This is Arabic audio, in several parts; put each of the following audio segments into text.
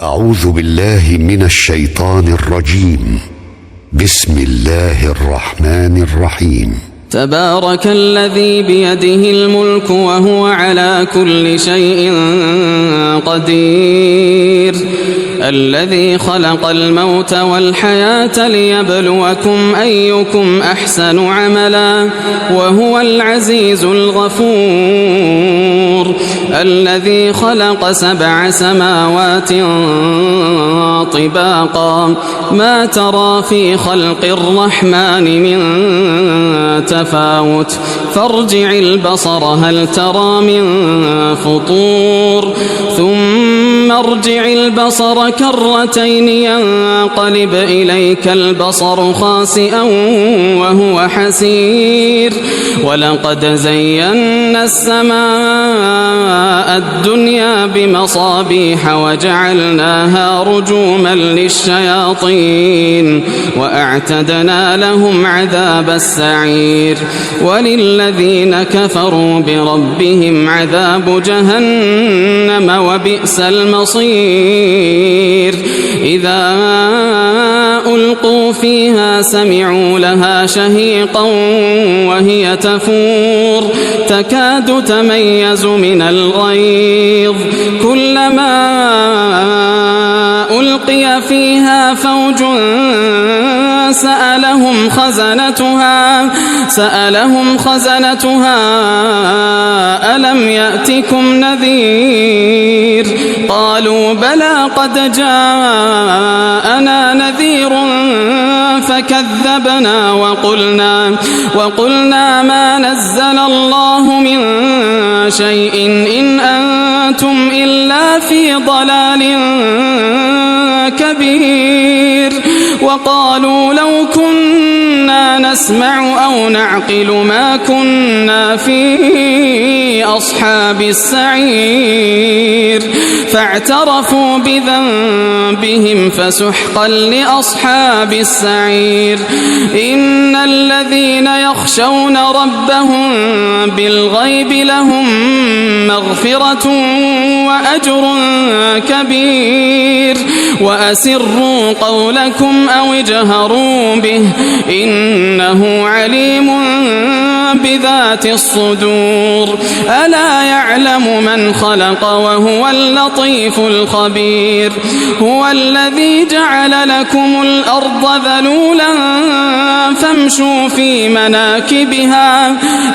أعوذ بالله من الشيطان الرجيم. بسم الله الرحمن الرحيم. تبارك الذي بيده الملك وهو على كل شيء قدير، الذي خلق الموت والحياة ليبلوكم أيكم أحسن عملا وهو العزيز الغفور، الذي خلق 7 سماوات طباقا ما ترى في خلق الرحمن من تفاوت فارجع البصر هل ترى من فطور ثم ارجع البصر كرتين ينقلب إليك البصر خاسئا وهو حسير، ولقد زينا السماء الدنيا بمصابيح وجعلناها رجوما للشياطين وأعتدنا لهم عذاب السعير، وللذين كفروا بربهم عذاب جهنم وبئس المصير. إذا ألقوا فيها سمعوا لها شهيقا وهي تفور تكاد تميز من الغيظ، كلما ألقي فيها فوج سألهم خزنتها ألم يأتكم نذير؟ قالوا بلى قد جاءنا نذير فكذبنا وقلنا ما نزل الله من شيء إن أنتم إلا في ضلال كبير. وقالوا لو كنا نسمع أو نعقل ما كنا في أصحاب السعير، فاعترفوا بذنبهم فسحقا لأصحاب السعير. إن الذين يخشون ربهم بالغيب لهم مغفرة وأجر كبير، وأسروا قولكم أو اجهروا به إنه عليم بذات الصدور. ألا يعلم من خلق وهو اللطيف الخبير. هو الذي جعل لكم الأرض ذلولا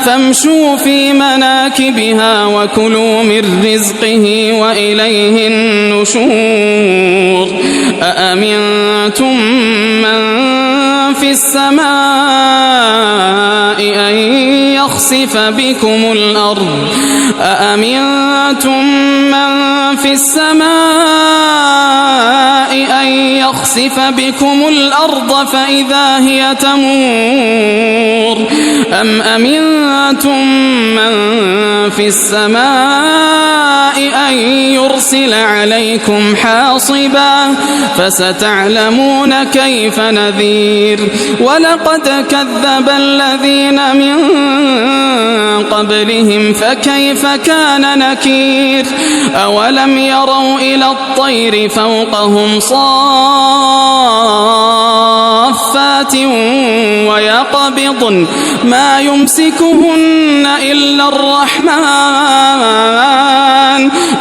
فامشوا في مناكبها وكلوا من رزقه وإليه النشور. أأمنتم من في السماء أن يخسف بكم الأرض فإذا هي تمور، أم أمنتم من في السماء أن يرسل عليكم حاصبا فستعلمون كيف نذير. ولقد كذب الذين من قبلهم فكيف كان نكير. أولم يروا إلى الطير فوقهم صافات ويقبضن ما يمسكهن إلا الرحمن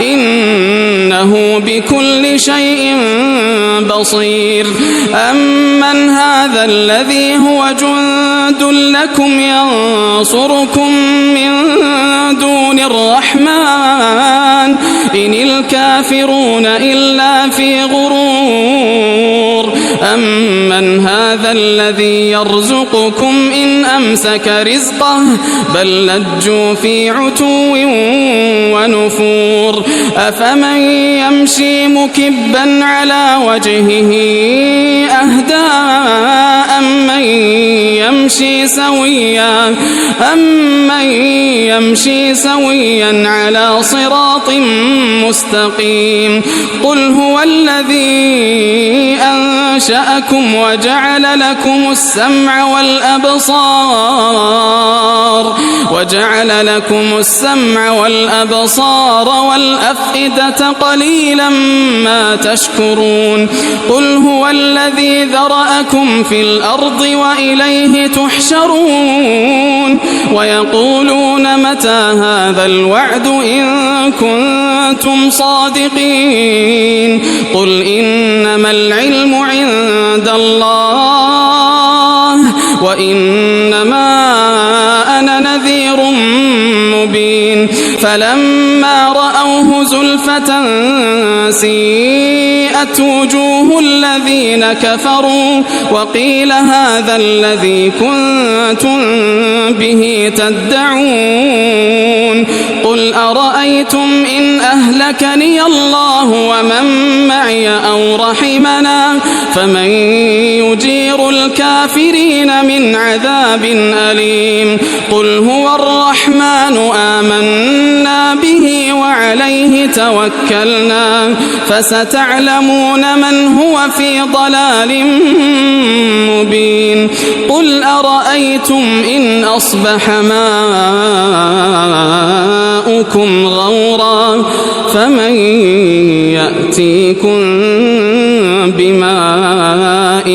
إنه بكل شيء بصير. أمن هذا الذي هو جند لكم ينصركم من دون الرحمن إن الكافرون إلا في غرور. أمن هذا الذي يرزقكم إن أمسك رزقه بل لجوا في عتو ونفور. أفمن يمشي مكبا على وجهه أهدى أمن يمشي سويا على صراط مستقيم. قل هو الذي أنشأكم وجعل لكم السمع والأبصار والأفئدة قليلا ما تشكرون قل هو الذي ذرأكم في الأرض وإليه تحشرون ويقولون متى هذا الوعد إن كنتم صادقين قل إنما العلم عند الله وإنما أنا نذير مبين فلما رأوه زلفة سيئت وجوه الذين كفروا وقيل هذا الذي كنتم به تدعون قل أرأيتم إن أهلكني الله ومن معي أو رحمنا فمن يجير الكافرين من عذاب أليم قل هو الرحمن آمنا به وعليه توكلنا فستعلمون من هو في ضلال مبين قل أرأيتم إن أصبح ماؤكم غورا فمن يأتيكم بماء